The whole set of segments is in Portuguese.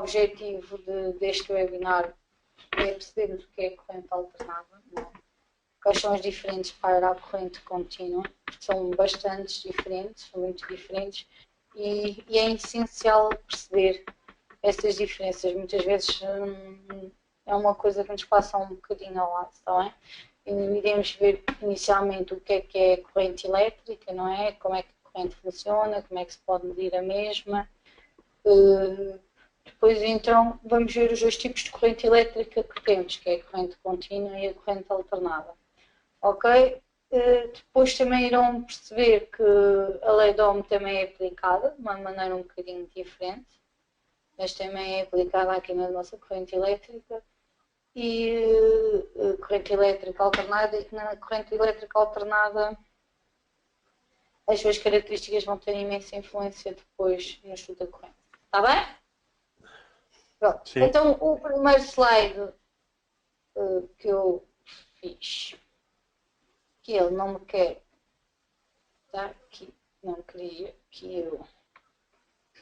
objetivo deste webinar é percebermos o que é a corrente alternada, não é? Quais são as diferentes para a corrente contínua, são bastantes diferentes, são muito diferentes, e é essencial perceber essas diferenças. Muitas vezes é uma coisa que nos passa um bocadinho ao lado, está bem? Iremos ver inicialmente o que é a corrente elétrica, não é? Como é que a corrente funciona, como é que se pode medir a mesma. Depois então vamos ver os dois tipos de corrente elétrica que temos, que é a corrente contínua e a corrente alternada. Ok? Depois também irão perceber que a lei de Ohm também é aplicada de uma maneira um bocadinho diferente, mas também é aplicada aqui na nossa corrente elétrica. E corrente elétrica alternada, e que na corrente elétrica alternada as suas características vão ter imensa influência depois no estudo da corrente. Está bem? Pronto. Sim. Então o primeiro slide que eu fiz, que ele não me quer dar aqui, não queria que eu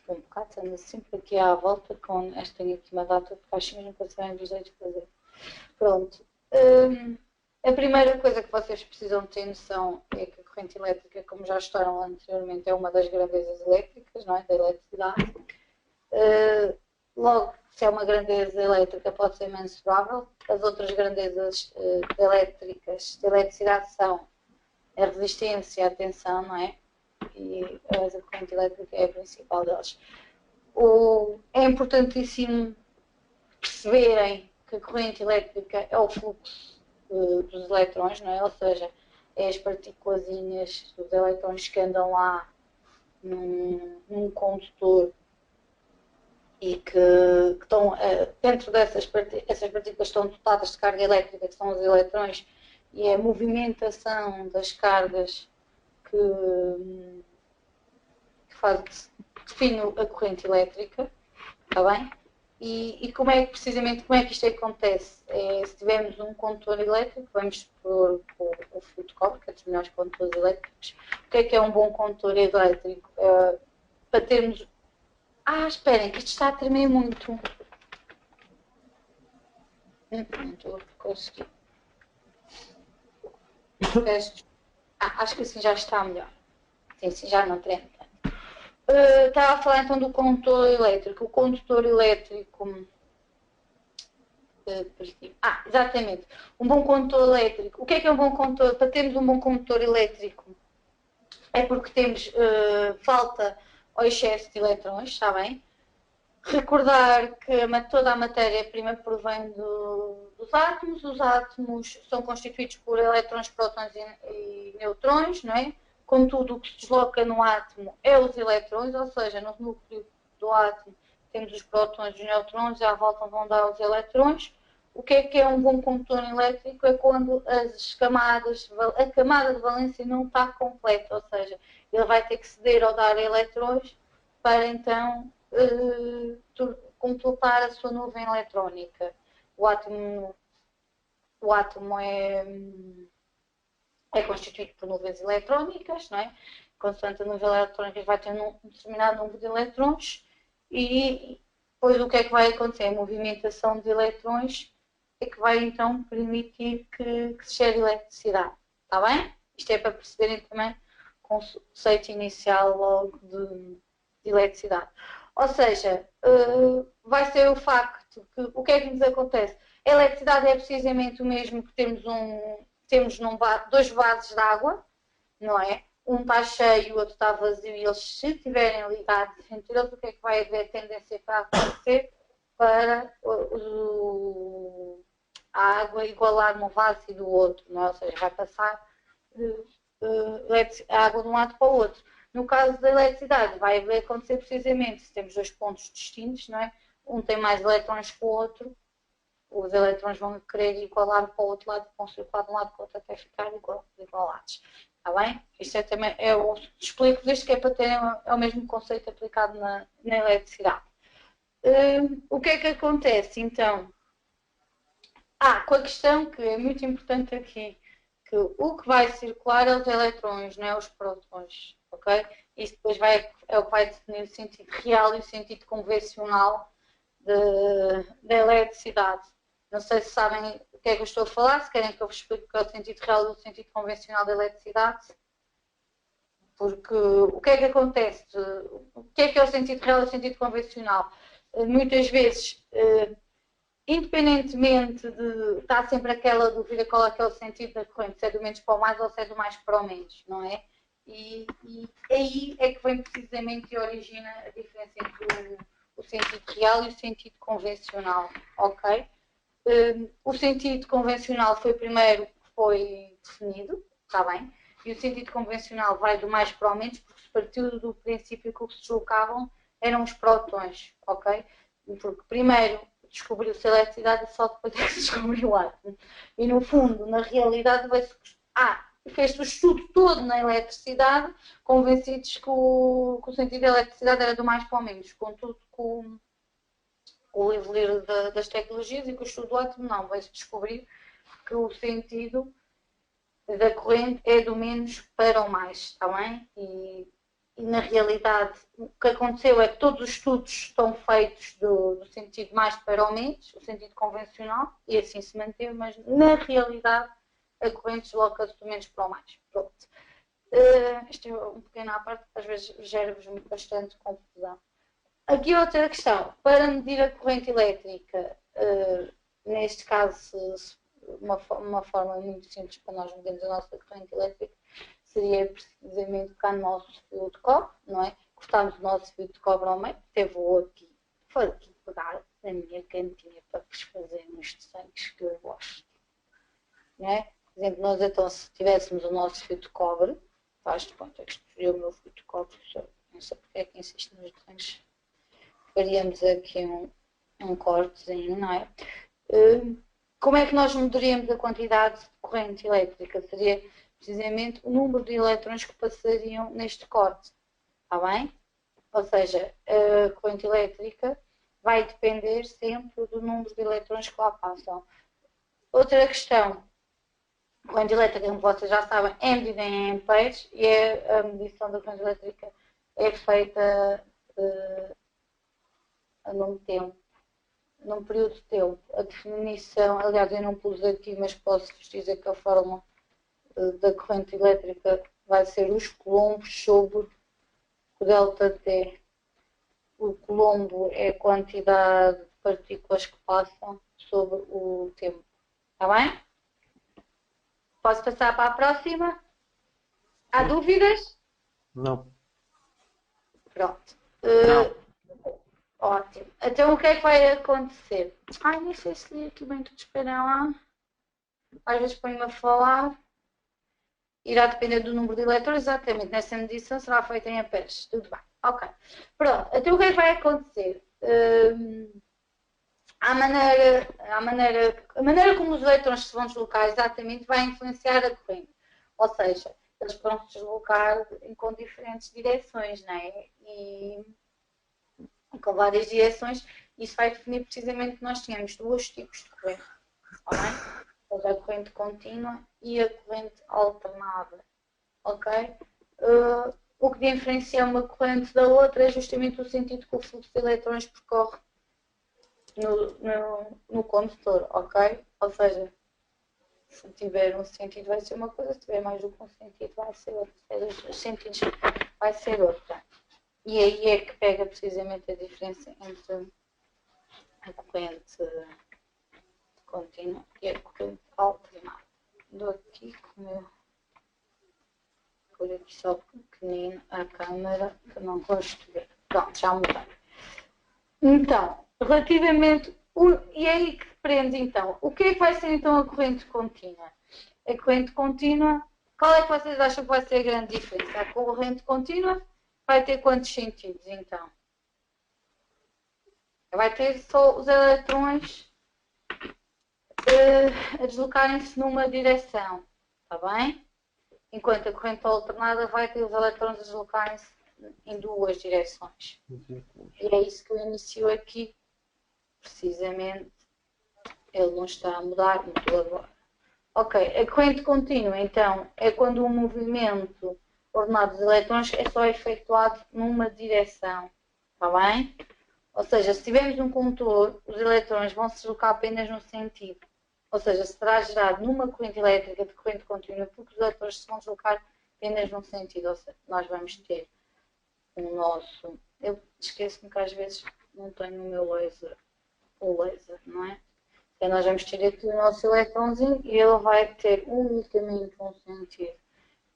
um bocado ando sempre aqui à volta com esta tenho aqui uma data de caixa mesmo para saberem dos jeitos de fazer. Pronto. A primeira coisa que vocês precisam ter noção é que a corrente elétrica, como já estudaram anteriormente, é uma das grandezas elétricas, não é? Da eletricidade. Logo, se é uma grandeza elétrica, pode ser mensurável. As outras grandezas elétricas da eletricidade são a resistência e a tensão, não é? E a corrente elétrica é a principal delas. É importantíssimo perceberem que a corrente elétrica é o fluxo dos elétrons, não é? Ou seja, é as partículazinhas dos elétrons que andam lá num condutor e que estão dentro dessas essas partículas estão dotadas de carga elétrica, que são os elétrons, e é a movimentação das cargas que define a corrente elétrica, está bem? E como é que precisamente como é que isto acontece? Se tivermos um condutor elétrico, vamos pôr o fio de cobre, que é dos melhores condutores elétricos. O que é um bom condutor elétrico? Para termos... esperem, que isto está a tremer muito. Não estou a conseguir. Acho que assim já está melhor. Sim, já não treme tanto. Estava a falar então do condutor elétrico. O condutor elétrico... exatamente. Um bom condutor elétrico. O que é um bom condutor? Para termos um bom condutor elétrico é porque temos falta ou excesso de eletrões, está bem? Recordar que toda a matéria-prima provém dos átomos. Os átomos são constituídos por elétrons, prótons e neutrões, não é? Contudo, o que se desloca no átomo é os eletrões, ou seja, no núcleo do átomo temos os prótons e os neutrões e à volta vão dar os eletrões. O que é um bom condutor elétrico? É quando a camada de valência não está completa, ou seja, ele vai ter que ceder ou dar eletrões para então completar a sua nuvem eletrónica. O átomo é constituído por nuvens eletrónicas, não é? Consoante a nuvem eletrónica vai ter um determinado número de eletrões e depois o que é que vai acontecer? A movimentação de eletrões é que vai então permitir que se gere eletricidade. Está bem? Isto é para perceberem também o conceito inicial logo de eletricidade. Ou seja, vai ser o facto que o que é que nos acontece? A eletricidade é precisamente o mesmo que temos dois vasos de água, não é? Um está cheio e o outro está vazio, e eles, se estiverem ligados entre eles, o que é que vai haver tendência para acontecer? Para a água igualar num vaso e do outro, não é? Ou seja, vai passar a água de um lado para o outro. No caso da eletricidade, vai acontecer precisamente se temos dois pontos distintos, não é? Um tem mais elétrons que o outro, os elétrons vão querer igualar para o outro lado, vão circular de um lado para o outro até ficar igualados. Está bem? Isto também explico isto que é para terem o mesmo conceito aplicado na eletricidade. O que é que acontece então? Com a questão que é muito importante aqui, que o que vai circular é os eletrões, não é os prótons, ok? Isso depois é o que vai definir o sentido real e o sentido convencional da eletricidade. Não sei se sabem o que é que eu estou a falar, se querem que eu vos explique o que é o sentido real e o sentido convencional da eletricidade. Porque o que é que acontece? O que é o sentido real e o sentido convencional? Muitas vezes, independentemente de estar sempre aquela dúvida qual é que é o sentido da corrente, se é do menos para o mais ou se é do mais para o menos, não é? E aí é que vem precisamente e origina a diferença entre o sentido real e o sentido convencional, ok? O sentido convencional foi o primeiro que foi definido, está bem? E o sentido convencional vai do mais para o menos, porque se partiu do princípio que o que se deslocavam eram os prótons, ok? Porque primeiro descobriu-se a eletricidade e só depois é que se descobriu o átomo. E no fundo, na realidade, fez-se o estudo todo na eletricidade, convencidos que o sentido da eletricidade era do mais para o menos. Contudo, com o evoluir das tecnologias e com o estudo do átomo, não, vai-se descobrir que o sentido da corrente é do menos para o mais, está bem? E na realidade, o que aconteceu é que todos os estudos estão feitos do sentido mais para o menos, o sentido convencional, e assim se manteve, mas na realidade a corrente desloca-se do menos para o mais. Pronto. Isto é um pequeno à parte, às vezes gera-vos bastante confusão. Aqui outra questão, para medir a corrente elétrica, neste caso, uma forma muito simples para nós medirmos a nossa corrente elétrica seria precisamente cá no nosso fio de cobre, não é? Cortarmos o nosso fio de cobre ao meio, até vou aqui pegar na minha cantinha para vos fazer uns desenhos que eu gosto, não é? Por exemplo, nós então, se tivéssemos o nosso fio de cobre, faz de conta que escolhi o meu fio de cobre, não sei porque é que insisto nos desenhos, faríamos aqui um cortezinho, não é? Como é que nós mediríamos a quantidade de corrente elétrica? Seria precisamente o número de elétrons que passariam neste corte, está bem? Ou seja, a corrente elétrica vai depender sempre do número de elétrons que lá passam. Outra questão, a corrente elétrica, como vocês já sabem, é medida em amperes e a medição da corrente elétrica é feita num período de tempo. A definição, aliás, eu não pus aqui, mas posso-vos dizer que a fórmula da corrente elétrica vai ser os coulombs sobre o ΔT. O coulombo é a quantidade de partículas que passam sobre o tempo. Está bem? Posso passar para a próxima? Há dúvidas? Não. Pronto. Não. Ótimo. Então o que é que vai acontecer? Ai, nem sei se li aqui bem tudo, esperam lá. Às vezes põe-me a falar. Irá depender do número de elétrons, exatamente. Nessa medição será feita em amperes. Tudo bem. Ok. Pronto. Então o que é que vai acontecer? A maneira como os elétrons se vão deslocar exatamente vai influenciar a corrente. Ou seja, eles vão se deslocar com diferentes direções, não é? E com várias direções, isso vai definir precisamente que nós tínhamos dois tipos de corrente, tá bem? A corrente contínua e a corrente alternada, ok? O que diferencia uma corrente da outra é justamente o sentido que o fluxo de elétrons percorre no condutor, ok? Ou seja, se tiver um sentido vai ser uma coisa, se tiver mais do que um sentido vai ser outra, se tiver dois sentidos vai ser outra. E aí é que pega precisamente a diferença entre a corrente contínua e a corrente alternada. Dou aqui como eu por aqui só pequenino a câmera, que não gosto de ver. Pronto, já mudei. Então, relativamente... E é aí que depende então. O que é que vai ser então a corrente contínua? A corrente contínua, qual é que vocês acham que vai ser a grande diferença? A corrente contínua vai ter quantos sentidos, então? Vai ter só os eletrões a deslocarem-se numa direção, está bem? Enquanto a corrente alternada vai ter os eletrões a deslocarem-se em duas direções. E é isso que eu inicio aqui, precisamente. Ele não está a mudar, mudou agora. Ok, a corrente contínua, então, é quando o movimento ordenado dos elétrons é só efetuado numa direção, está bem? Ou seja, se tivermos um condutor, os elétrons vão se deslocar apenas num sentido. Ou seja, será gerado numa corrente elétrica de corrente contínua, porque os elétrons se vão deslocar apenas num sentido. Ou seja, nós vamos ter o nosso... Eu esqueço-me que às vezes não tenho o meu laser, o laser, não é? Então nós vamos ter aqui o nosso elétronzinho e ele vai ter unicamente um sentido.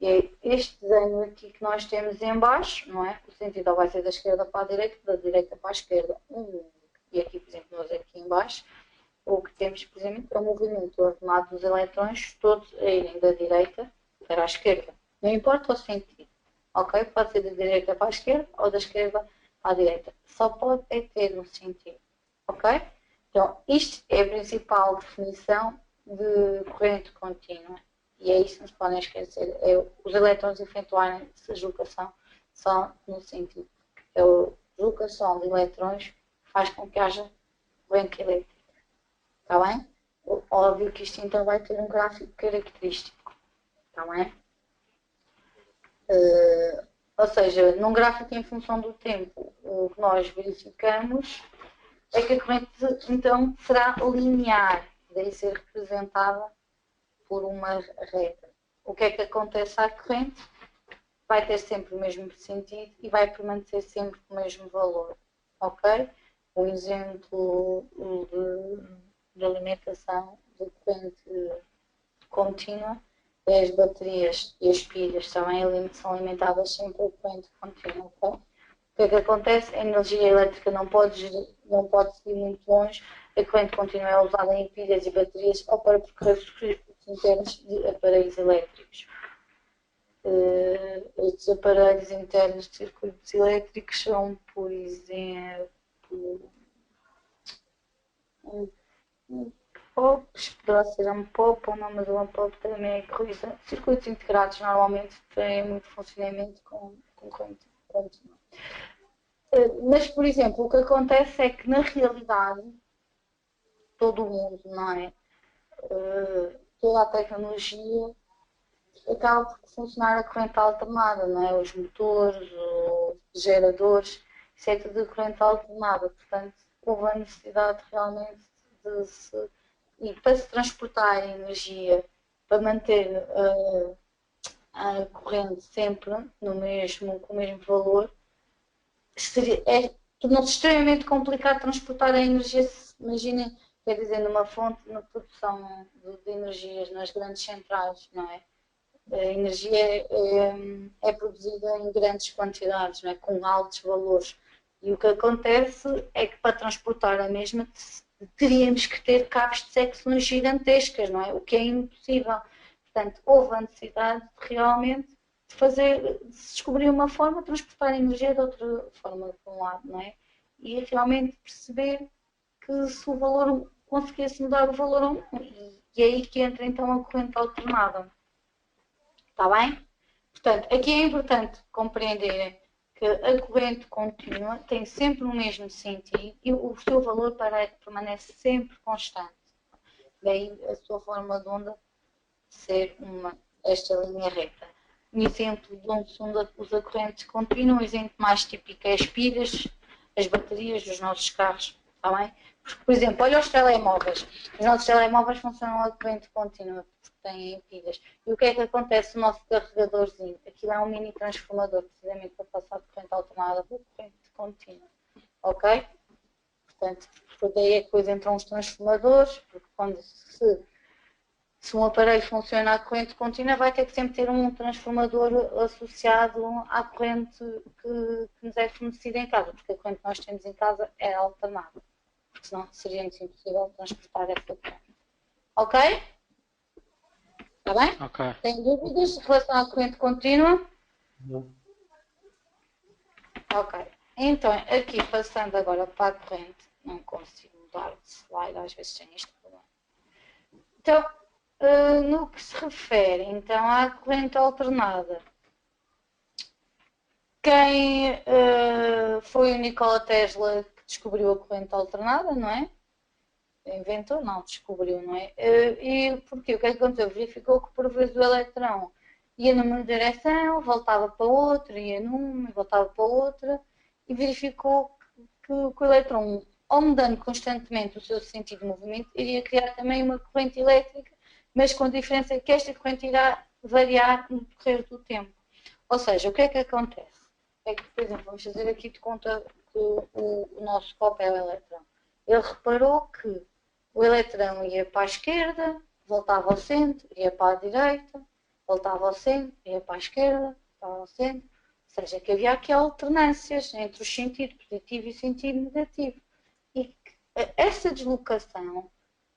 E é este desenho aqui que nós temos em baixo, não é? O sentido vai ser da esquerda para a direita, da direita para a esquerda. E aqui, por exemplo, nós aqui em baixo, o que temos, por exemplo, é o movimento ordenado dos elétrons todos a irem da direita para a esquerda. Não importa o sentido, ok? Pode ser da direita para a esquerda ou da esquerda para a direita. Só pode é ter um sentido, ok? Então, isto é a principal definição de corrente contínua. E é isso que nos podem esquecer. É os elétrons efetuarem essa deslocação só no sentido. A deslocação de elétrons faz com que haja corrente elétrica. Está bem? Óbvio que isto então vai ter um gráfico característico. Está bem? Ou seja, num gráfico em função do tempo, o que nós verificamos é que a corrente então será linear, daí ser representada por uma reta. O que é que acontece à corrente? Vai ter sempre o mesmo sentido e vai permanecer sempre com o mesmo valor. Ok? Um exemplo de alimentação de corrente contínua é as baterias e as pilhas também são alimentadas sempre por corrente contínua. Okay? O que é que acontece? A energia elétrica não pode seguir muito longe, a corrente contínua é usada em pilhas e baterias ou para percorrer os circuitos internos de aparelhos elétricos. Estes aparelhos internos de circuitos elétricos são, por exemplo, POPs, poderá ser um POP, o nome de um POP também é corrida. Circuitos integrados normalmente têm muito funcionamento com corrente contínua. Mas, por exemplo, o que acontece é que, na realidade, todo o mundo, não é? Toda a tecnologia acaba por funcionar a corrente alternada, não é? Os motores, os geradores, isso é tudo a corrente alternada. Portanto, houve a necessidade realmente de se... E para se transportar a energia, para manter a corrente sempre com o mesmo valor, tornou-se extremamente complicado transportar a energia. Imaginem, quer dizer, numa fonte, na produção de energias nas grandes centrais, não é? A energia é produzida em grandes quantidades, não é? Com altos valores. E o que acontece é que para transportar a mesma teríamos que ter cabos de secções gigantescas, não é? O que é impossível. Portanto, houve a necessidade de realmente de se descobrir uma forma de transportar a energia de outra forma, por um lado, não é? E realmente perceber que se o valor conseguisse mudar o valor ou não. E é aí que entra então a corrente alternada. Está bem? Portanto, aqui é importante compreenderem que a corrente contínua tem sempre o mesmo sentido e o seu valor permanece sempre constante. Daí a sua forma de onda ser esta linha reta. Um exemplo de onde se usa correntes contínuas, exemplo mais típico é as pilhas, as baterias dos nossos carros. Está bem? Porque, por exemplo, olha os telemóveis. Os nossos telemóveis funcionam a corrente contínua, porque têm pilhas. E o que é que acontece no nosso carregadorzinho? Aquilo é um mini transformador, precisamente para passar de corrente alternada para corrente contínua. Ok? Portanto, por daí é que depois entram os transformadores, porque quando se um aparelho funciona à corrente contínua, vai ter que sempre ter um transformador associado à corrente que nos é fornecida em casa, porque a corrente que nós temos em casa é alternada, porque senão seria impossível transportar essa corrente. Ok? Está bem? Ok. Tem dúvidas em relação à corrente contínua? Não. Ok. Então, aqui passando agora para a corrente, não consigo mudar de slide, às vezes tem este problema. Então, no que se refere então à corrente alternada, quem foi o Nikola Tesla que descobriu a corrente alternada, não é? Inventou, não, descobriu, não é? E porquê? O que é que aconteceu? Verificou que por vezes o eletrão ia numa direção, voltava para outra, ia numa e voltava para outra, e verificou que o elétron, ao mudando constantemente o seu sentido de movimento, iria criar também uma corrente elétrica, mas com a diferença que esta corrente irá variar no decorrer do tempo. Ou seja, o que é que acontece? É que, por exemplo, vamos fazer aqui de conta que o nosso copo é o elétron. Ele reparou que o elétron ia para a esquerda, voltava ao centro, ia para a direita, voltava ao centro, ia para a esquerda, voltava ao centro. Ou seja, que havia aqui alternâncias entre o sentido positivo e o sentido negativo. E essa deslocação,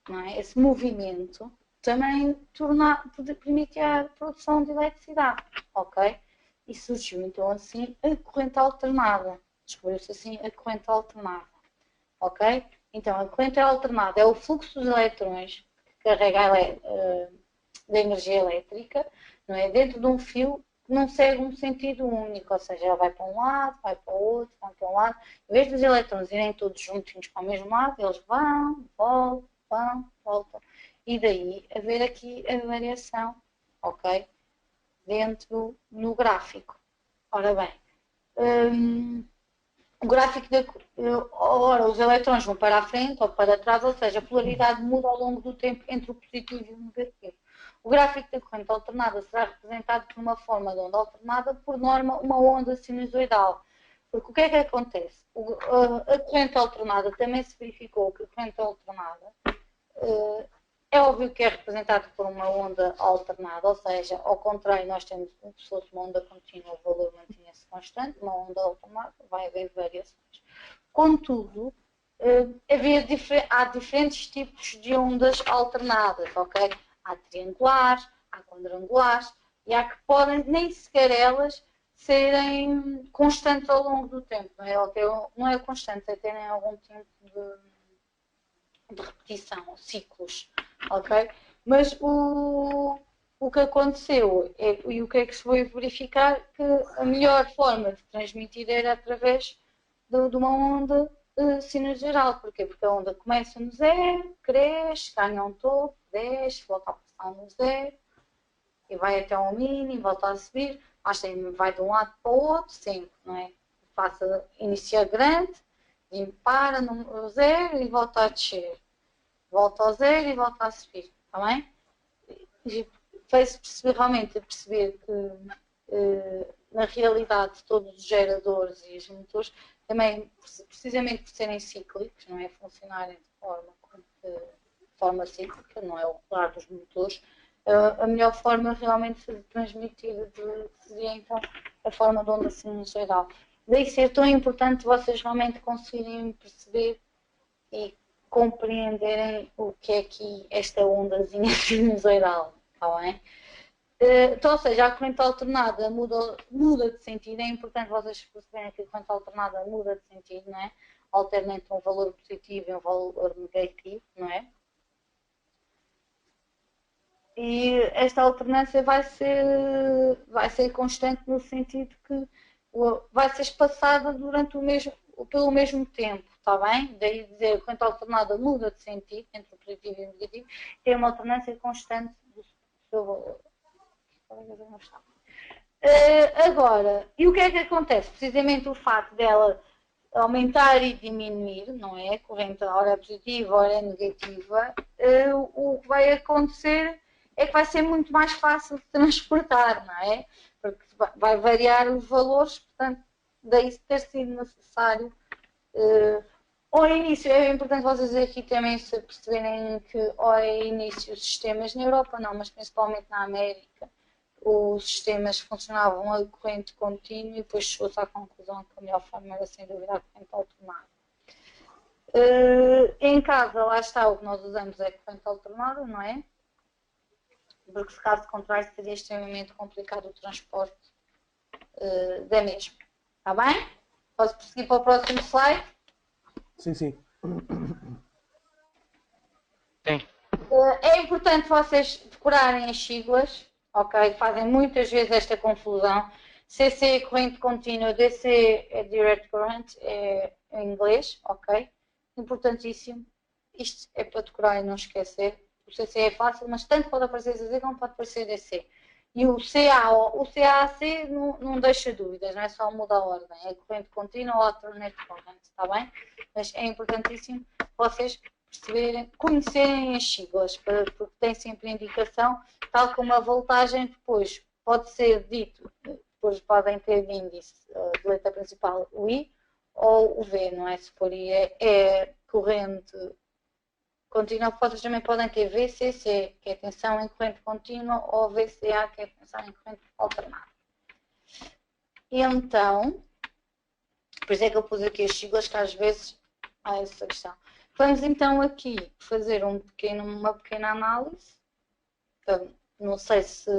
não é? Esse movimento, também permitia a produção de eletricidade, ok? E surgiu então assim a corrente alternada. Descobriu-se assim a corrente alternada, ok? Então a corrente alternada é o fluxo dos eletrões que carrega da energia elétrica, não é? Dentro de um fio que não segue um sentido único, ou seja, ela vai para um lado, vai para o outro, vai para um lado. Em vez dos elétrons irem todos juntinhos para o mesmo lado, eles vão, voltam. E daí haver aqui a variação, ok? Dentro no gráfico. Ora bem, o gráfico ora, os elétrons vão para a frente ou para trás, ou seja, a polaridade muda ao longo do tempo entre o positivo e o negativo. O gráfico da corrente alternada será representado por uma forma de onda alternada, por norma, uma onda sinusoidal. Porque o que é que acontece? A corrente alternada também se verificou que a corrente alternada é óbvio que é representado por uma onda alternada, ou seja, ao contrário, nós temos, se fosse uma onda contínua, o valor mantinha-se constante, uma onda alternada vai haver variações. Contudo, há diferentes tipos de ondas alternadas, ok? Há triangulares, há quadrangulares, e há que podem, nem sequer elas, serem constantes ao longo do tempo, não é? Não é constante, é terem algum tempo de repetição, ciclos, ok? Mas o que aconteceu e o que é que se foi verificar que a melhor forma de transmitir era através de uma onda sinusoidal. Porquê? Porque a onda começa no zero, cresce, ganha um topo, desce, volta a passar no zero e vai até ao mínimo, volta a subir, mas vai de um lado para o outro sempre, não é? Inicia grande, e para no zero e volta a descer. Volta ao zero e volta a subir, está bem? E fez-se realmente perceber que, na realidade, todos os geradores e os motores, também, precisamente por serem cíclicos, não é? Funcionarem de forma cíclica, não é o regular dos motores, a melhor forma realmente de transmitir seria então a forma de onda sinusoidal. Daí ser tão importante vocês realmente conseguirem perceber e compreenderem o que é aqui esta ondazinha sinusoidal, está bem? Então, ou seja, a corrente alternada muda de sentido, é importante vocês perceberem que a corrente alternada muda de sentido, não é? Alterna entre um valor positivo e um valor negativo, não é? E esta alternância vai ser constante no sentido que vai ser espaçada pelo mesmo tempo, está bem? Daí dizer que a corrente alternada muda de sentido entre o positivo e o negativo, tem uma alternância constante do seu valor. Agora, e o que é que acontece? Precisamente o facto dela aumentar e diminuir, não é? A corrente ora é positiva, ora é negativa, o que vai acontecer é que vai ser muito mais fácil de transportar, não é? Porque vai variar os valores, portanto, daí ter sido necessário. Ao início, é importante vocês aqui também perceberem que ao início os sistemas na Europa não, mas principalmente na América, os sistemas funcionavam a corrente contínua e depois chegou-se à conclusão que a melhor forma era sem dúvida a corrente alternada. Em casa, lá está, o que nós usamos é a corrente alternada, não é? Porque se caso contrário seria extremamente complicado o transporte da mesma. Está bem? Posso prosseguir para o próximo slide? Sim, sim. Sim. É importante vocês decorarem as siglas, ok? Fazem muitas vezes esta confusão. CC é corrente contínua, DC é direct current, é em inglês, ok? Importantíssimo. Isto é para decorar e não esquecer. O CC é fácil, mas tanto pode aparecer CC como pode aparecer DC. E o CAC não deixa dúvidas, não é só muda a ordem, é corrente contínua ou alternate current, está bem? Mas é importantíssimo vocês perceberem, conhecerem as siglas, porque tem sempre indicação, tal como a voltagem depois pode ser dito, depois podem ter de índice de letra principal o I ou o V, não é? Se for I é corrente contínua, vocês também podem ter VCC, que é tensão em corrente contínua, ou VCA, que é tensão em corrente alternada. E então, por isso é que eu pus aqui as siglas, que às vezes há essa questão. Vamos então aqui fazer uma pequena análise. Então, não sei se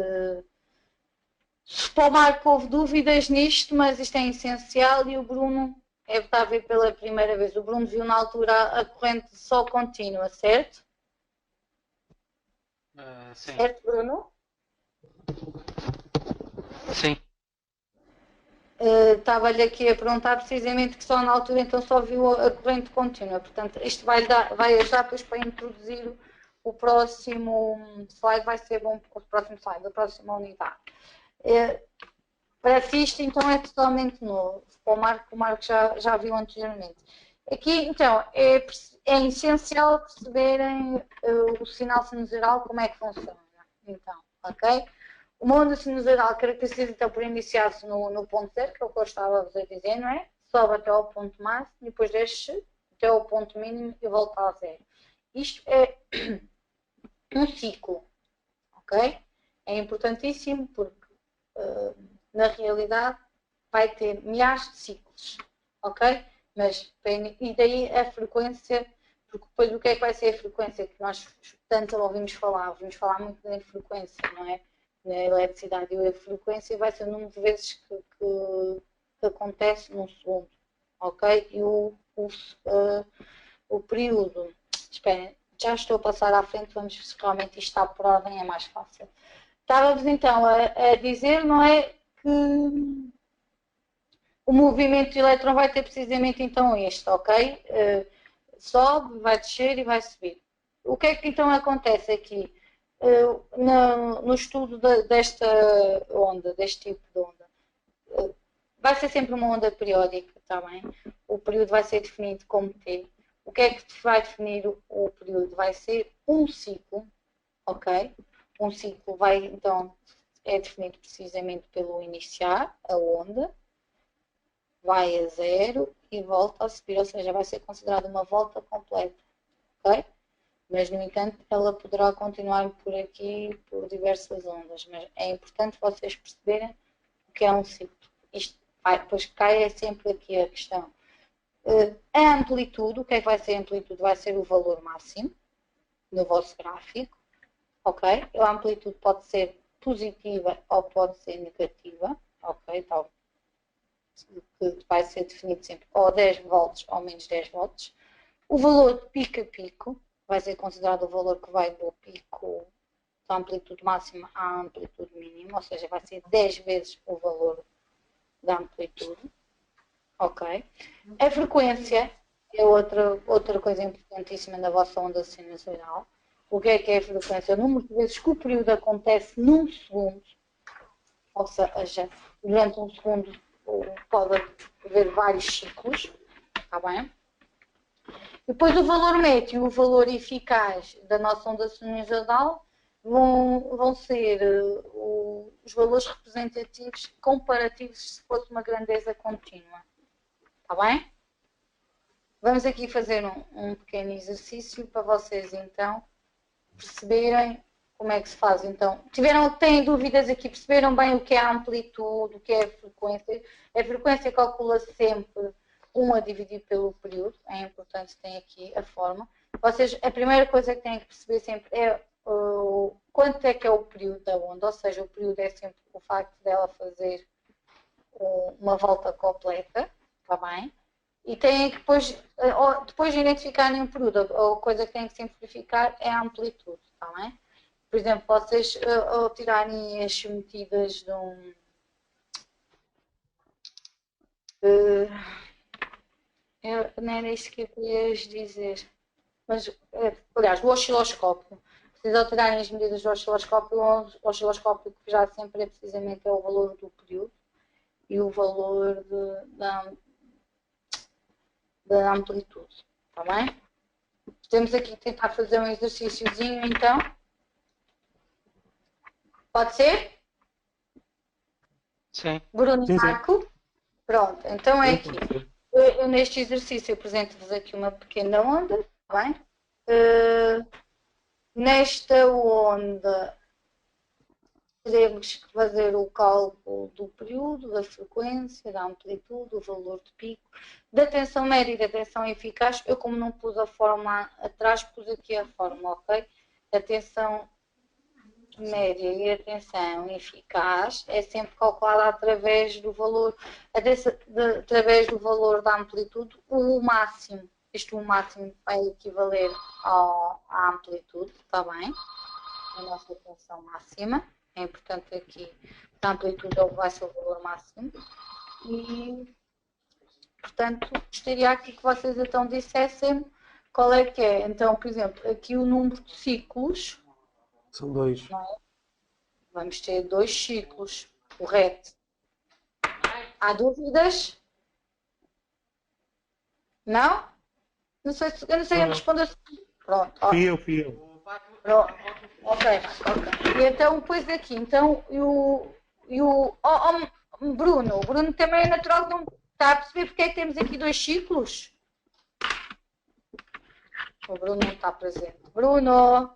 para o Marco houve dúvidas nisto, mas isto é essencial e o Bruno está a ver pela primeira vez. O Bruno viu na altura a corrente só contínua, certo? Sim. Certo, Bruno? Sim. Estava-lhe aqui a perguntar precisamente que só na altura então só viu a corrente contínua. Portanto, isto vai ajudar depois para introduzir o próximo slide, vai ser bom o próximo slide, a próxima unidade. Parece que isto então é totalmente novo. O Marco já viu anteriormente. Aqui, então, é essencial perceberem o sinal sinusoidal, como é que funciona. Então, ok? Uma onda sinusoidal caracteriza então por iniciar-se no ponto zero, que é o que eu estava a dizer, não é? Sobe até ao ponto máximo e depois desce até ao ponto mínimo e volta a zero. Isto é um ciclo, ok? É importantíssimo porque na realidade vai ter milhares de ciclos, ok? E daí a frequência, porque depois o que é que vai ser a frequência que nós tanto ouvimos falar muito da frequência, não é? Na eletricidade, e a frequência vai ser o número de vezes que acontece num segundo, ok? E o período, esperem, já estou a passar à frente, vamos ver se realmente isto está por ordem, é mais fácil. Estávamos então a dizer, não é, que o movimento de elétron vai ter precisamente então este, ok? Sobe, vai descer e vai subir. O que é que então acontece aqui? No estudo desta onda, deste tipo de onda, vai ser sempre uma onda periódica, está bem? O período vai ser definido como T. O que é que vai definir o período? Vai ser um ciclo, ok? Um ciclo vai, então, é definido precisamente pelo iniciar, a onda, vai a zero e volta a subir, ou seja, vai ser considerada uma volta completa, ok? Mas, no entanto, ela poderá continuar por aqui por diversas ondas, mas é importante vocês perceberem o que é um ciclo. Isto depois cai sempre aqui a questão. A amplitude, o que é que vai ser a amplitude? Vai ser o valor máximo no vosso gráfico, ok? A amplitude pode ser positiva ou pode ser negativa, ok? Então, que vai ser definido sempre ou 10 volts ou menos 10 volts. O valor de pico a pico vai ser considerado o valor que vai do pico da amplitude máxima à amplitude mínima, ou seja, vai ser 10 vezes o valor da amplitude, ok? A frequência é outra coisa importantíssima na vossa onda sinusoidal. O que é a frequência? O número de vezes que o período acontece num segundo, ou seja, durante um segundo pode haver vários ciclos, está bem? Depois o valor médio e o valor eficaz da nossa onda sinusoidal vão ser os valores representativos comparativos se fosse uma grandeza contínua, está bem? Vamos aqui fazer um pequeno exercício para vocês então perceberem como é que se faz. Então, têm dúvidas aqui, perceberam bem o que é a amplitude, o que é a frequência? A frequência calcula-se sempre 1 a dividir pelo período, é importante, tem aqui a forma. Vocês, a primeira coisa que têm que perceber sempre é quanto é que é o período da onda, ou seja, o período é sempre o facto dela fazer uma volta completa, está bem? E têm que depois de identificarem um período, a coisa que têm que simplificar é a amplitude, está bem? Por exemplo, vocês ao tirarem as medidas de um... não era isto que eu queria dizer, mas, aliás, do osciloscópio. precisa alterarem as medidas do osciloscópio, o osciloscópio que já sempre é precisamente é o valor do período e o valor da amplitude, está bem? Temos aqui que tentar fazer um exercíciozinho, então. Pode ser? Sim. Bruno Sim, sim. Marco? Pronto, então é aqui. Pode ser. Eu, neste exercício, apresento-vos aqui uma pequena onda, está bem? Nesta onda, teremos que fazer o cálculo do período, da frequência, da amplitude, do valor de pico, da tensão média e da tensão eficaz. Eu, como não pus a fórmula atrás, pus aqui a fórmula, ok? A tensão média e a tensão eficaz é sempre calculada através do valor, através do valor da amplitude, o máximo. Isto, o máximo, vai equivaler à amplitude, está bem? A nossa tensão máxima. É importante aqui, a amplitude vai ser o valor máximo. E, portanto, gostaria aqui que vocês então dissessem qual é que é. Então, por exemplo, aqui o número de ciclos. São 2. Vamos ter 2 ciclos, correto? Há dúvidas? Não? Não sei se, eu não sei Não, a não. responder. Pronto, ó. Fui eu. Pronto. Ok. E então, depois aqui, então, Bruno, o Bruno também é natural que não está a perceber porque é que temos aqui 2 ciclos? O Bruno não está presente. Bruno!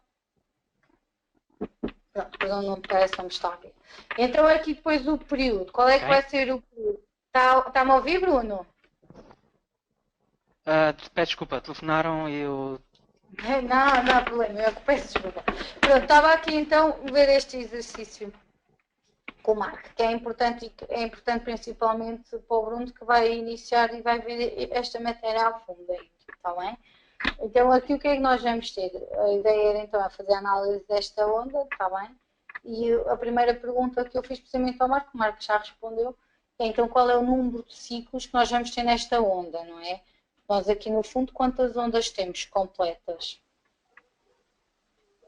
Pronto, Bruno não parece não está a ver. Então, aqui depois o período. Qual é que vai ser o período? Está-me a ouvir, Bruno? Peço desculpa, telefonaram e eu... Não há problema, eu peço desculpa. Pronto, estava aqui então a ver este exercício com o Marco, que é importante principalmente para o Bruno, que vai iniciar e vai ver esta matéria a fundo aí, está bem? Então aqui o que é que nós vamos ter? A ideia era então fazer a análise desta onda, está bem? E a primeira pergunta que eu fiz precisamente ao Marco, o Marco já respondeu, é então qual é o número de ciclos que nós vamos ter nesta onda, não é? Nós aqui no fundo quantas ondas temos completas?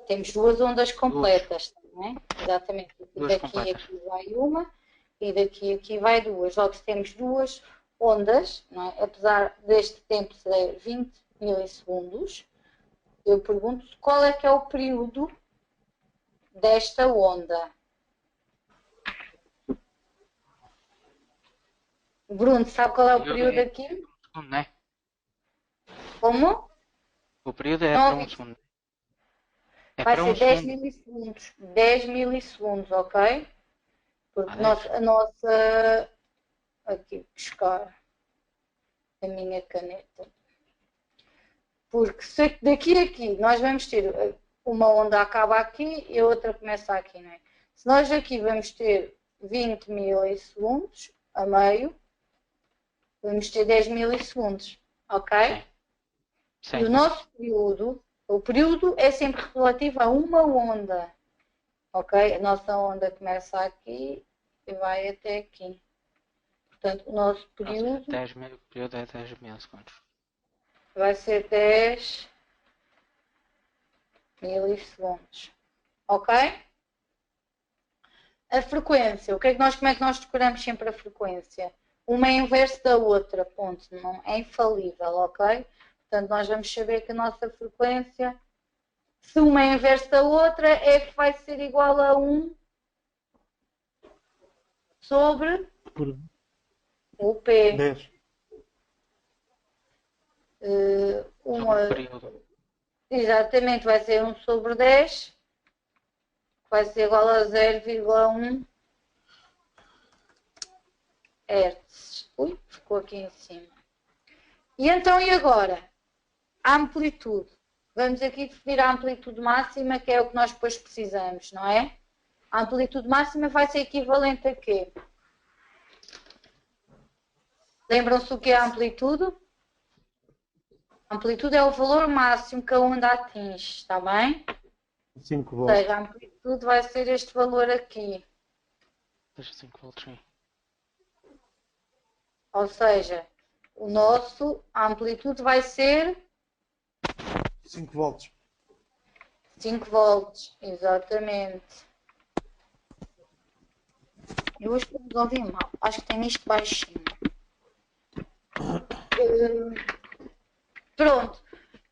Temos 2 ondas completas, não é? Exatamente. Daqui a aqui vai uma e daqui a aqui vai 2. Logo temos 2 ondas, não é? Apesar deste tempo ser 20 milissegundos, eu pergunto qual é que é o período desta onda. Bruno, sabe qual é o período aqui? segundo, né? Como? O período é Não para ouvi. 1 segundo. É Vai para ser 1 10 segundo. milissegundos. 10 milissegundos, ok? Porque a nossa... Aqui, buscar a minha caneta. Porque se daqui a aqui nós vamos ter uma onda acaba aqui e a outra começa aqui, não é? Se nós aqui vamos ter 20 milissegundos a meio, vamos ter 10 milissegundos, ok? Sim. Sim. E o nosso período, o período é sempre relativo a uma onda, ok? A nossa onda começa aqui e vai até aqui. Portanto, o nosso período... O período é 10 milissegundos. Vai ser 10 milissegundos. Ok? A frequência. Como é que nós decoramos sempre a frequência? Uma é inverso da outra, ponto. Não é infalível, ok? Portanto, nós vamos saber que a nossa frequência, se uma é inverso da outra, F vai ser igual a 1 sobre o P. 10. Sobre o período. Exatamente, vai ser 1 sobre 10, vai ser igual a 0,1 Hz. Ui, ficou aqui em cima. E então, e agora? A amplitude. Vamos aqui definir a amplitude máxima, que é o que nós depois precisamos, não é? A amplitude máxima vai ser equivalente a quê? Lembram-se o que é a amplitude? A amplitude é o valor máximo que a onda atinge, está bem? 5 Ou volts. seja, a amplitude vai ser este valor aqui. Deixa 5 volts, sim. Ou seja, a amplitude vai ser 5 volts. 5 volts, exatamente. Eu hoje estou a ouvir mal. Acho que tem isto baixinho. Pronto.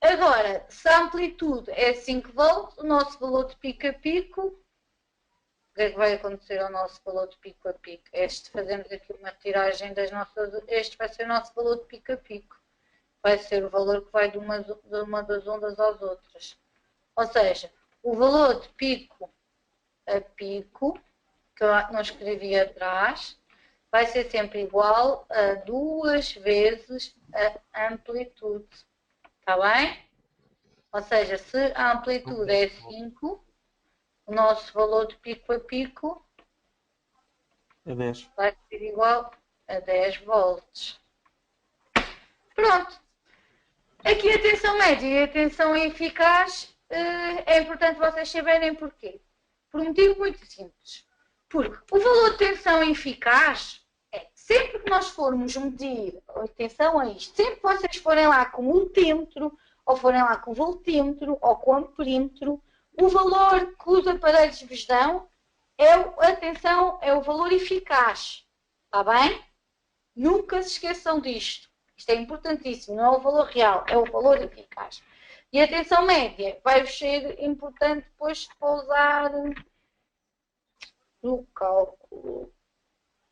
Agora, se a amplitude é 5 volts, o nosso valor de pico a pico, o que é que vai acontecer ao nosso valor de pico a pico? Fazemos aqui uma retiragem das nossas... Este vai ser o nosso valor de pico a pico. Vai ser o valor que vai de uma das ondas às outras. Ou seja, o valor de pico a pico, que eu não escrevi atrás, vai ser sempre igual a 2 vezes a amplitude. Está bem? Ou seja, se a amplitude é 5, o nosso valor de pico a pico É 10. vai ser igual a 10 volts. Pronto. Aqui a tensão média e a tensão eficaz é importante vocês saberem porquê. Por um motivo muito simples. Porque o valor de tensão eficaz é sempre que nós formos medir, atenção a isto, sempre que vocês forem lá com o multímetro, ou forem lá com o voltímetro, ou com o amperímetro, o valor que os aparelhos vos dão atenção, é o valor eficaz. Está bem? Nunca se esqueçam disto. Isto é importantíssimo, não é o valor real, é o valor eficaz. E a tensão média vai-vos ser importante depois para usar no cálculo.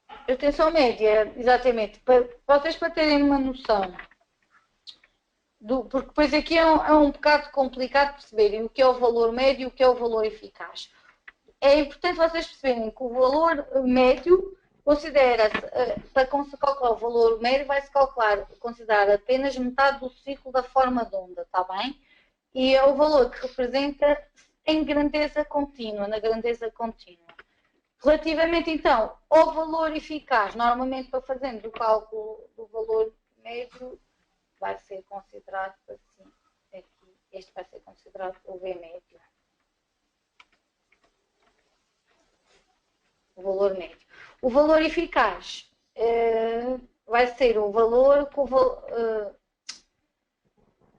A tensão média, exatamente, para vocês para terem uma noção, porque depois aqui é um bocado complicado perceberem o que é o valor médio e o que é o valor eficaz. É importante vocês perceberem que o valor médio considera-se, para se calcular o valor médio, vai-se considerar apenas metade do ciclo da forma de onda, está bem? E é o valor que representa em grandeza contínua, na grandeza contínua. Relativamente, então, ao valor eficaz, normalmente para fazermos o cálculo do valor médio, vai ser considerado assim, aqui, este vai ser considerado o V médio. O valor médio. O valor eficaz vai ser o valor que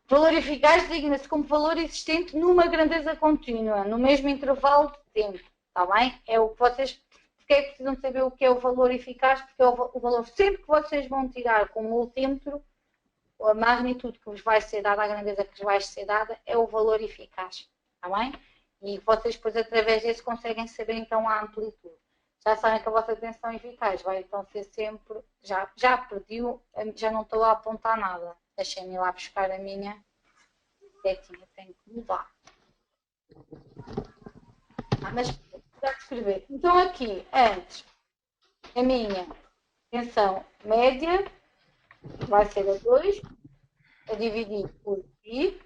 valor eficaz designa-se como valor existente numa grandeza contínua, no mesmo intervalo de tempo. Está bem? É o que vocês... Porque é que precisam saber o que é o valor eficaz? Porque é o valor sempre que vocês vão tirar com o multímetro, a magnitude que vos vai ser dada, a grandeza que vos vai ser dada, é o valor eficaz. Está bem? E vocês depois, através desse, conseguem saber então a amplitude. Já sabem que a vossa tensão eficaz vai então ser sempre... Já perdi, já não estou a apontar nada. Deixem-me lá buscar a minha setinha, tenho que mudar. Mas já escrever. Então aqui, antes, a minha tensão média vai ser a 2, a dividir por π,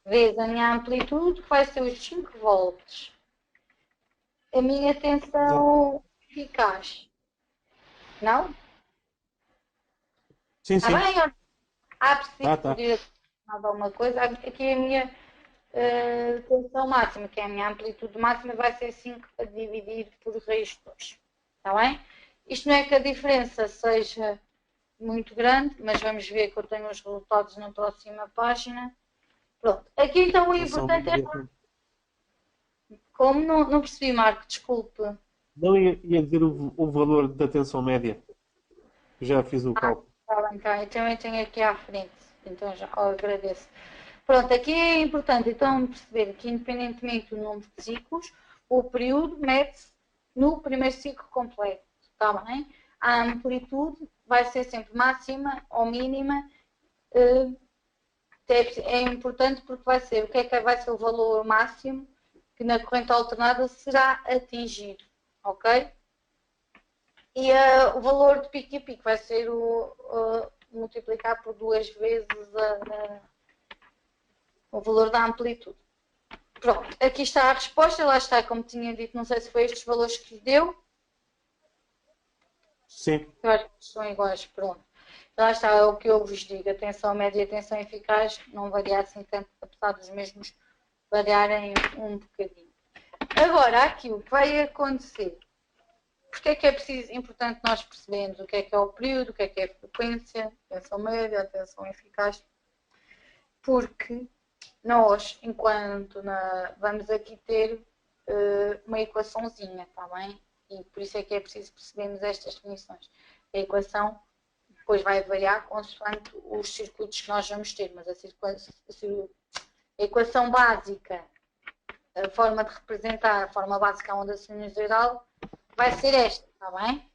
vezes a minha amplitude, que vai ser os 5 volts. A minha tensão eficaz. Não? Sim, Está sim. bem? Preciso Tá. pedir alguma coisa. Aqui a minha tensão máxima, que é a minha amplitude máxima, vai ser 5 a dividir por raiz de 2. Está bem? Isto não é que a diferença seja muito grande, mas vamos ver que eu tenho os resultados na próxima página. Pronto. Aqui então o importante é... Como? Não percebi, Marco, desculpe. Não ia dizer o valor da tensão média. Já fiz o cálculo. Está bem, cá. Eu também tenho aqui à frente. Então já agradeço. Pronto, aqui é importante então perceber que independentemente do número de ciclos, o período mede-se no primeiro ciclo completo. Está bem? A amplitude vai ser sempre máxima ou mínima. É importante porque vai ser o que vai ser o valor máximo que na corrente alternada será atingido, ok? E o valor de pico a pico vai ser multiplicar por 2 vezes o valor da amplitude. Pronto, aqui está a resposta, lá está, como tinha dito, não sei se foi estes valores que deu. Sim. Eu acho que são iguais, pronto. Lá está, é o que eu vos digo, a tensão média e a tensão eficaz não variam assim tanto, apesar dos mesmos variarem um bocadinho. Agora, aqui o que vai acontecer, porque é que é importante nós percebermos o que é o período, o que é a frequência, a tensão média, a tensão eficaz, porque nós, vamos aqui ter uma equaçãozinha, está bem? E por isso é que é preciso percebermos estas definições. A equação depois vai variar consoante os circuitos que nós vamos ter, mas a equação básica, a forma de representar, a forma básica da onda sinusoidal, vai ser esta, está bem?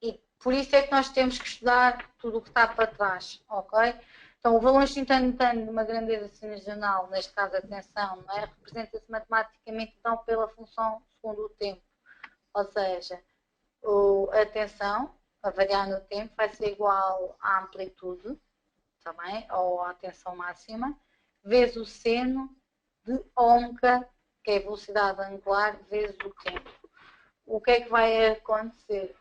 E por isso é que nós temos que estudar tudo o que está para trás, ok? Então, o valor instantâneo de uma grandeza sinusoidal, neste caso a tensão, não é? Representa-se matematicamente então pela função segundo o tempo. Ou seja, a tensão, a variar no tempo, vai ser igual à amplitude, também, ou à tensão máxima, vezes o seno de ômega, que é a velocidade angular, vezes o tempo. O que é que vai acontecer?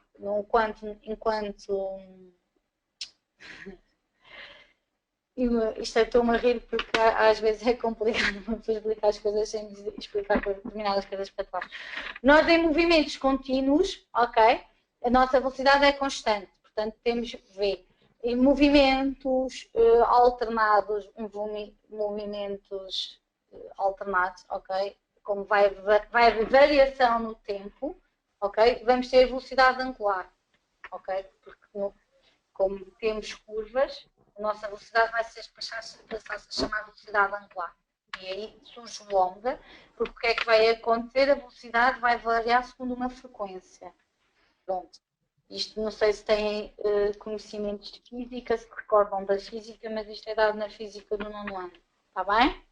Estou-me a rir porque às vezes é complicado uma pessoa explicar as coisas sem explicar determinadas coisas para trás. Nós em movimentos contínuos, ok? A nossa velocidade é constante, portanto temos V. Em movimentos alternados, movimentos alternados, ok? Como vai haver variação no tempo, ok? Vamos ter velocidade angular, ok? Porque como temos curvas, a nossa velocidade vai ser passar a chamar velocidade angular. E aí surge o ômega, porque o que é que vai acontecer? A velocidade vai variar segundo uma frequência. Pronto. Isto não sei se têm conhecimentos de física, se recordam da física, mas isto é dado na física do 9º ano. Está bem?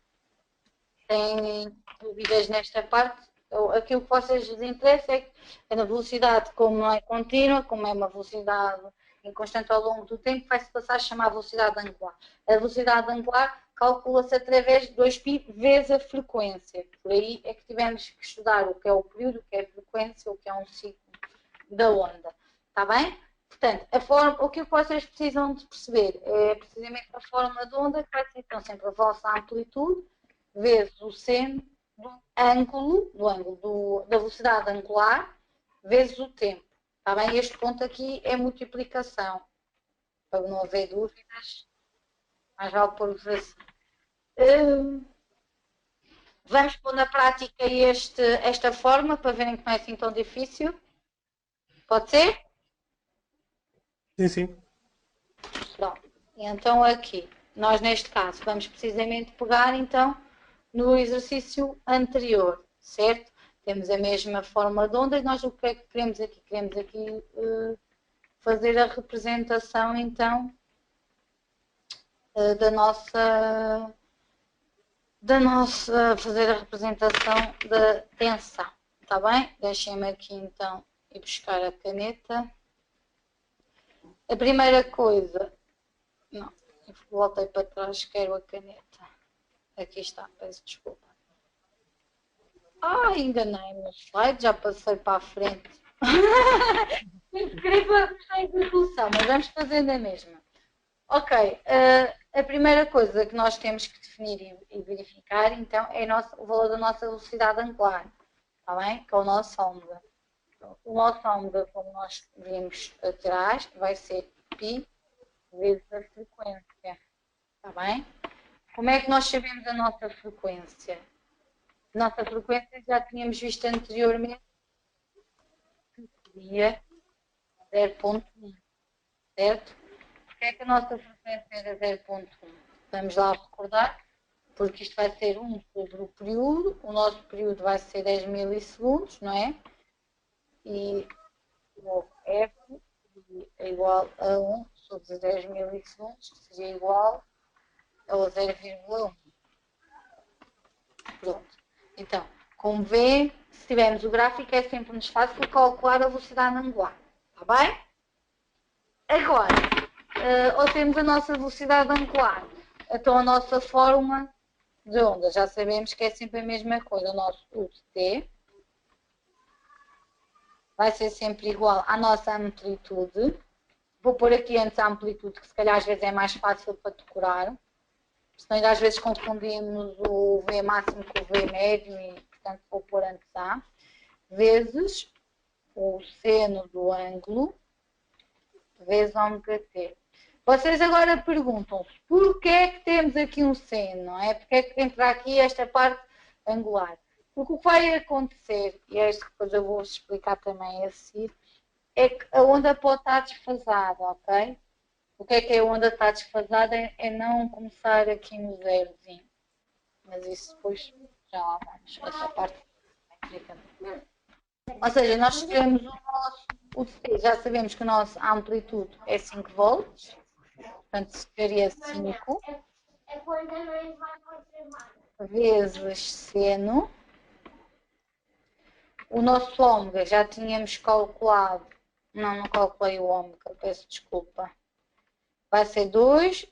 Têm dúvidas nesta parte? Aquilo que vocês lhes interessa é que a velocidade, como não é contínua, como é uma velocidade em constante ao longo do tempo, vai-se passar a chamar velocidade angular. A velocidade angular calcula-se através de 2π vezes a frequência. Por aí é que tivemos que estudar o que é o período, o que é a frequência, o que é um ciclo da onda. Está bem? Portanto, o que vocês precisam de perceber é precisamente a forma de onda, que vai ser então sempre a vossa amplitude, vezes o seno da velocidade angular, vezes o tempo. Está bem? Este ponto aqui é multiplicação. Para não haver dúvidas, mas vale pôr-vos assim. Vamos pôr na prática esta forma, para verem que não é assim tão difícil. Pode ser? Sim, sim. Pronto. Então aqui, nós neste caso, vamos precisamente pegar então no exercício anterior, certo? Temos a mesma forma de onda e nós o que é que queremos aqui? Queremos aqui fazer a representação então fazer a representação da tensão, está bem? Deixem-me aqui então ir buscar a caneta. A primeira coisa, não, voltei para trás, quero a caneta. Aqui está, peço desculpa. Enganei-me no slide, já passei para a frente. Incrível a evolução, mas vamos fazer da mesma. Ok, a primeira coisa que nós temos que definir e verificar, então, é o valor da nossa velocidade angular, está bem? Que é o nosso ômega. O nosso ômega, como nós vimos atrás, vai ser π vezes a frequência, está bem? Como é que nós sabemos a nossa frequência? A nossa frequência já tínhamos visto anteriormente que seria 0,1, certo? Porquê é que a nossa frequência era 0,1? Vamos lá recordar, porque isto vai ser 1 sobre o período, o nosso período vai ser 10 milissegundos, não é? E o F é igual a 1 sobre 10 milissegundos, que seria igual a 0,1. Pronto. Então, como vê, se tivermos o gráfico é sempre mais fácil calcular a velocidade angular. Está bem? Agora, ou temos a nossa velocidade angular, então a nossa fórmula de onda, já sabemos que é sempre a mesma coisa. O nosso U de T vai ser sempre igual à nossa amplitude. Vou pôr aqui antes a amplitude, que se calhar às vezes é mais fácil para decorar. Senão às vezes confundimos o V máximo com o V médio e, portanto, vou pôr antes A, vezes o seno do ângulo, vezes ômega T. Vocês agora perguntam porquê é que temos aqui um seno, não é? Porque é que entra aqui esta parte angular? Porque o que vai acontecer, e é isto que depois eu vou explicar também a seguir, é que a onda pode estar desfasada, ok? O que é a onda está desfasada? É não começar aqui no zerozinho. Mas isso depois já lá vamos. Essa parte explica. Ou seja, nós escolhemos o T, já sabemos que a nossa amplitude é 5 volts, portanto seria 5 vezes seno. O nosso ômega já tínhamos calculado, não calculei o ômega, peço desculpa. Vai ser 2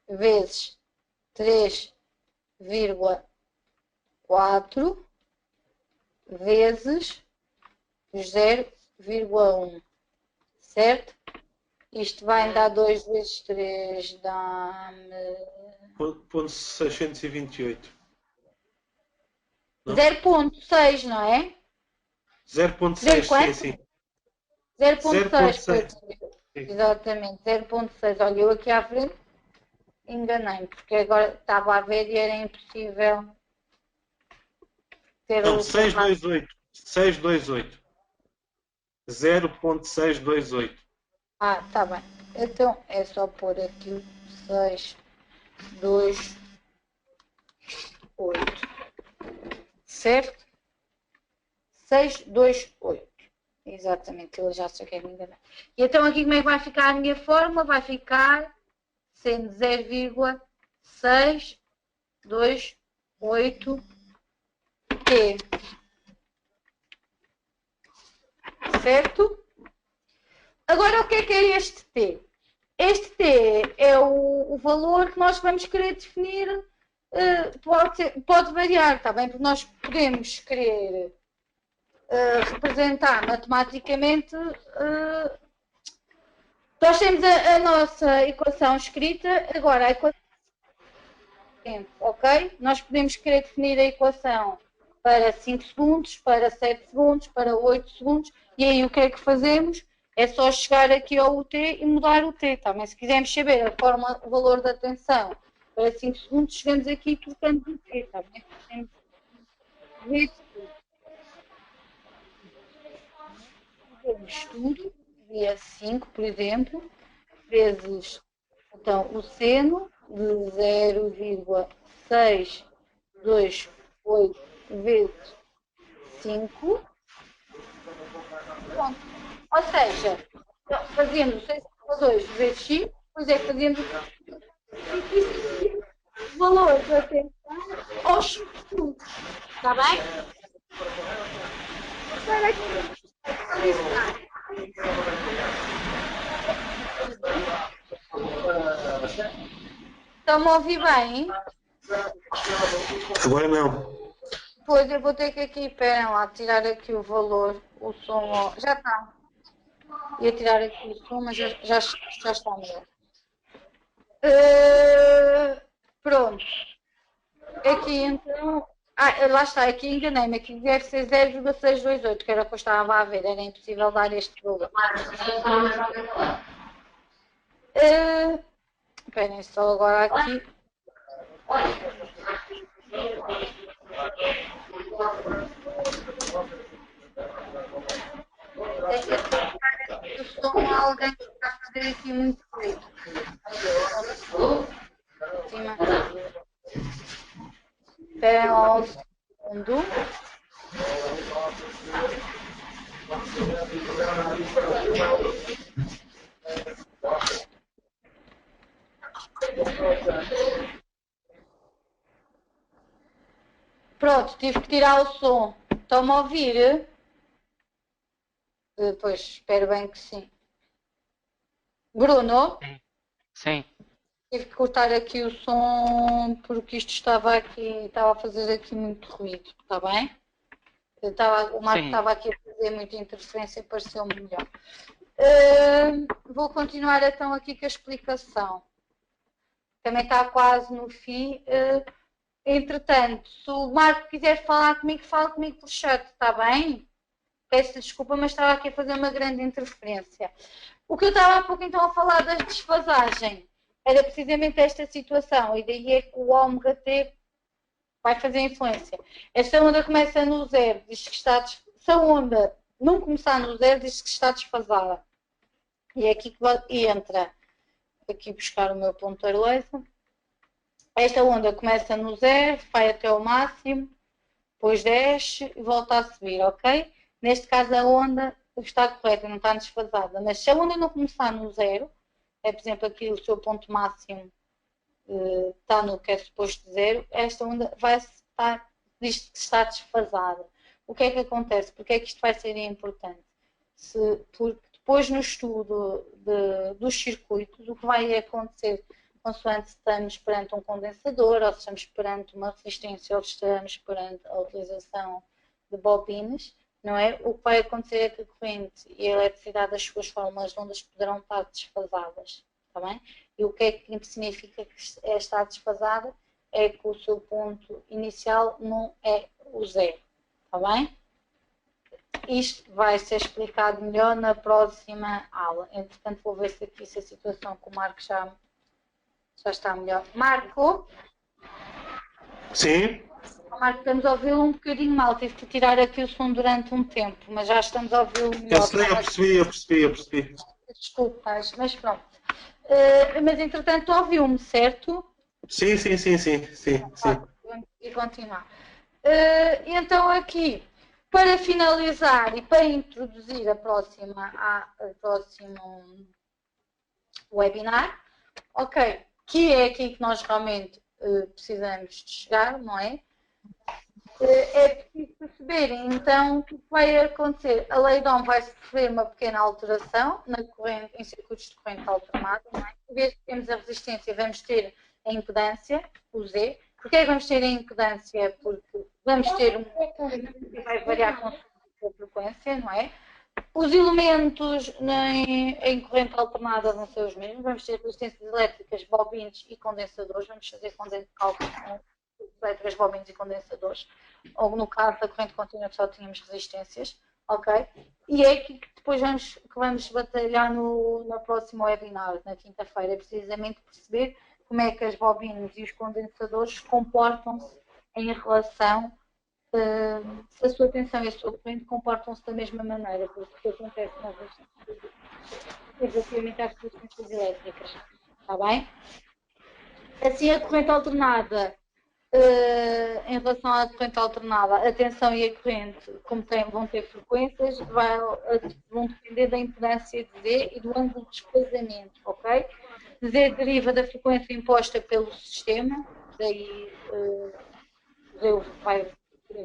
vezes 3,4 vezes 0,1, certo? Isto vai dar 2 vezes 3, dá-me... 0.628. 0,6, não é? 0.6, sim, sim. 0,6, exatamente, 0,6. Olha, eu aqui à frente enganei-me, porque agora estava a ver e era impossível ter não, 628. 628. 0.628. Ah, tá bem. Então é só pôr aqui o 6, 2, 8. Certo? 6, 2, 8. Exatamente, eu já sei que é me enganar. E então aqui como é que vai ficar a minha fórmula? Vai ficar sendo 0,628 T. Certo? Agora o que é este T? Este T é o valor que nós vamos querer definir, pode variar, está bem? Porque nós podemos querer representar matematicamente. Nós temos a nossa equação escrita, agora a equação, ok? Nós podemos querer definir a equação para 5 segundos, para 7 segundos, para 8 segundos, e aí o que é que fazemos? É só chegar aqui ao UT e mudar o T, tá? Mas se quisermos saber a forma, o valor da tensão para 5 segundos, chegamos aqui trocando o T, tá bem? Fazemos tudo, via 5, por exemplo, vezes então, o seno de 0,628 vezes 5. Pronto. Ou seja, fazendo 6,2 vezes 5, depois é que fazemos o valor da tensão aos 5 segundos. Está bem? Para estão-me a ouvir bem? Agora não. Pois eu vou ter que aqui, esperem lá, tirar aqui o valor, o som, já está. Ia tirar aqui o som, mas já está melhor. Pronto. Aqui então. Lá está, aqui enganei-me. Aqui deve ser 0,628, que era o que eu estava a ver. Era impossível dar este valor. Esperem só agora aqui. O som alguém que está a fazer aqui muito ruído. Cima. Esperem lá um segundo. Pronto, tive que tirar o som. Estão-me a ouvir? Pois, espero bem que sim. Bruno? Sim. Tive que cortar aqui o som porque isto estava a fazer aqui muito ruído, está bem? O Marco estava aqui a fazer muita interferência e pareceu-me melhor. Vou continuar então aqui com a explicação. Também está quase no fim. Entretanto, se o Marco quiser falar comigo, fala comigo por chat, está bem? peço desculpa, mas estava aqui a fazer uma grande interferência. O que eu estava há pouco então a falar da desfasagem era precisamente esta situação, e daí é que o ômega T vai fazer influência. Esta onda começa no zero, diz que está se a onda não começar no zero, diz que está desfasada. E é aqui que entra, aqui buscar o meu ponteiro laser. Esta onda começa no zero, vai até o máximo, depois desce e volta a subir, ok? Neste caso a onda está correta, não está desfasada. Mas se a onda não começar no zero, é por exemplo aqui o seu ponto máximo está no que é suposto zero, esta onda vai estar, diz que está desfasada. O que é que acontece? Porque é que isto vai ser importante? Porque depois no estudo dos circuitos, o que vai acontecer, consoante estamos perante um condensador, ou se estamos perante uma resistência, ou se estamos perante a utilização de bobinas, não é? O que vai acontecer é que a corrente e a eletricidade das suas fórmulas de ondas poderão estar desfasadas, está bem? E o que é que significa que está desfasada? É que o seu ponto inicial não é o zero, está bem? Isto vai ser explicado melhor na próxima aula. Entretanto, vou ver se aqui se a situação com o Marco já está melhor. Marco? Sim? Marco, estamos a ouvi-lo um bocadinho mal. Tive que tirar aqui o som durante um tempo, mas já estamos a ouvi-lo melhor. Eu percebi. Desculpas, mas pronto. Mas entretanto ouviu-me, certo? Sim. Vamos continuar. Então aqui, para finalizar e para introduzir a próximo webinar, ok, que é aqui que nós realmente precisamos de chegar, não é? É preciso perceber, então, o que vai acontecer? A lei de Ohm vai sofrer uma pequena alteração na corrente, em circuitos de corrente alternada, não é? Em vez de termos a resistência, vamos ter a impedância, o Z. Porquê é que vamos ter a impedância? Porque vamos ter um que vai variar com a frequência, não é? Os elementos em corrente alternada vão ser os mesmos. Vamos ter resistências elétricas, bobinas e condensadores. Vamos fazer cálculos com elétricas, bobinas e condensadores. Ou no caso da corrente contínua que só tínhamos resistências. Ok? E é aqui que depois vamos batalhar na próxima webinar, na quinta-feira. É precisamente perceber como é que as bobinas e os condensadores comportam-se em relação se a sua tensão e a sua corrente comportam-se da mesma maneira, porque o que acontece relativamente às resistências elétricas. Está bem? Assim, a corrente alternada, em relação à corrente alternada, a tensão e a corrente, como vão ter frequências, vão depender da impedância de Z e do ângulo de desplazamento, ok? Z deriva da frequência imposta pelo sistema, daí Z vai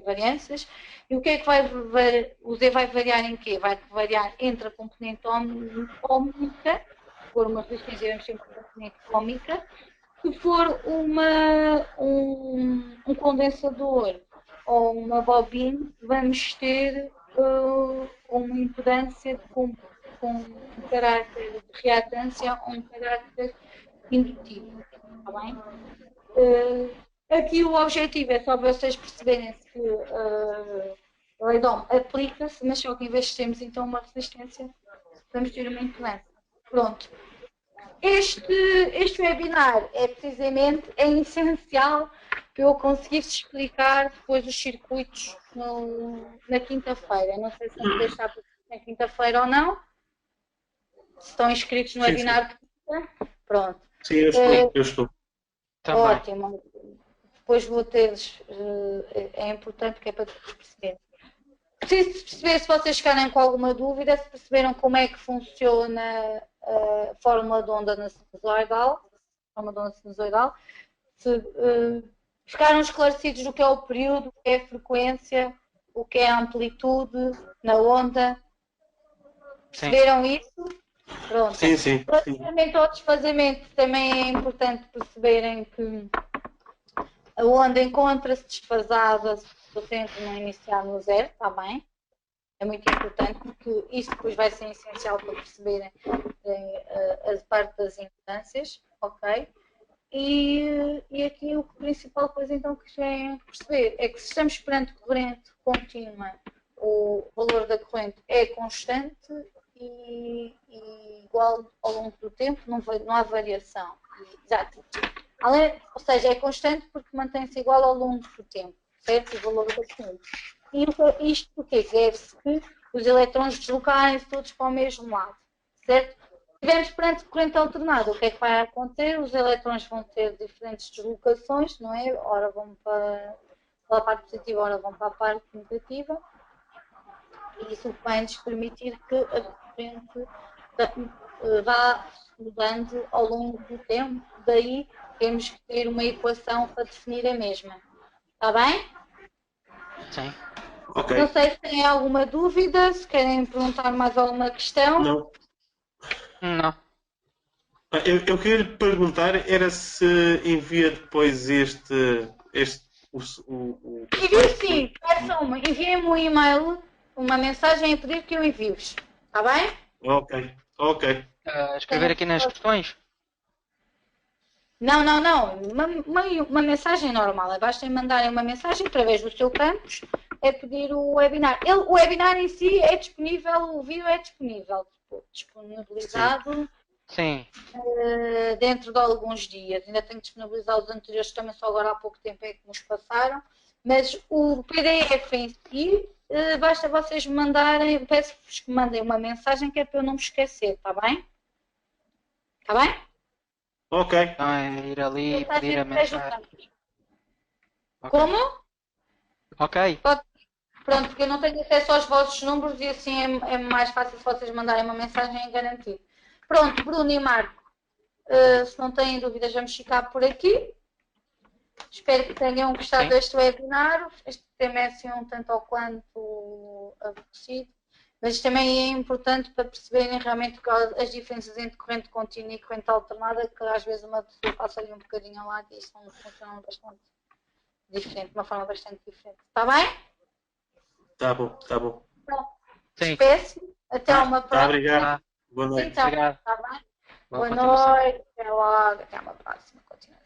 variâncias. E o que é que o Z vai variar em quê? Vai variar entre a componente ómica, se for uma resistência, vamos ter uma componente ómica. Se for um condensador ou uma bobina, vamos ter uma impedância com um caráter de reatância ou um caráter indutivo. Está bem? Aqui o objetivo é só vocês perceberem que a lei de Ohm aplica-se, mas só que em vez de termos então uma resistência, vamos ter uma impedância. Pronto. Este webinar é essencial para eu conseguir explicar depois os circuitos na quinta-feira. Não sei se vão poder estar na quinta-feira ou não. Se estão inscritos no webinar. Pronto. Sim, eu estou. Também. Ótimo. Depois vou ter-lhes. É importante porque é para depois perceber. Preciso perceber se vocês ficarem com alguma dúvida, se perceberam como é que funciona a fórmula de onda na sinusoidal, se ficaram esclarecidos do que é o período, o que é a frequência, o que é a amplitude na onda. Perceberam isso? Pronto. Sim. Relativamente ao desfazamento, também é importante perceberem que a onda encontra-se desfasada se o tempo não iniciar no zero, está bem? É muito importante porque isso depois vai ser essencial para perceberem a parte das impedâncias, ok? E aqui o principal coisa então que têm que perceber é que se estamos perante corrente contínua o valor da corrente é constante e igual ao longo do tempo, não há variação. Exato. Ou seja, é constante porque mantém-se igual ao longo do tempo, certo? O valor da corrente. E isto porque deve-se que os elétrons deslocarem-se todos para o mesmo lado, certo? Se estivermos perante corrente alternada, o que é que vai acontecer? Os elétrons vão ter diferentes deslocações, não é? Ora vão para a parte positiva, ora vão para a parte negativa. E isso vai-nos permitir que a corrente vá mudando ao longo do tempo. Daí temos que ter uma equação para definir a mesma. Está bem? Sim. Ok. Não sei se têm alguma dúvida, se querem perguntar mais alguma questão. Não. Não. Eu queria lhe perguntar era se envia depois Envio sim, peçam-me, enviem-me um e-mail, uma mensagem a pedir que eu envie-vos. Está bem? Ok. Escrever aqui nas questões? Não. Uma mensagem normal. Basta mandarem uma mensagem através do seu campus a pedir o webinar. O webinar em si é disponível, o vídeo é disponível, disponibilizado. Sim. Dentro de alguns dias. Ainda tenho que disponibilizar os anteriores também, só agora há pouco tempo é que nos passaram. Mas o PDF em si, basta vocês me mandarem, peço-vos que mandem uma mensagem que é para eu não me esquecer, está bem? Está bem? Ok. Então é ir ali e pedir a mensagem. Ok. Como? Ok. Pronto, porque eu não tenho acesso aos vossos números e assim é mais fácil se vocês mandarem uma mensagem garantido. Pronto, Bruno e Marco, se não têm dúvidas, vamos ficar por aqui. Espero que tenham gostado deste webinar. Este tema é assim um tanto ou quanto aborrecido, mas também é importante para perceberem realmente as diferenças entre corrente contínua e corrente alternada, que às vezes uma pessoa passa ali um bocadinho ao lado e isso não funciona bastante diferente, de uma forma bastante diferente. Está bem? Tá bom. Então, Sim. despeço. Até uma próxima. Obrigado. Boa noite. Então, Obrigado. está bem? Boa Boa continuação. noite. Até logo. Até uma próxima. Continuação.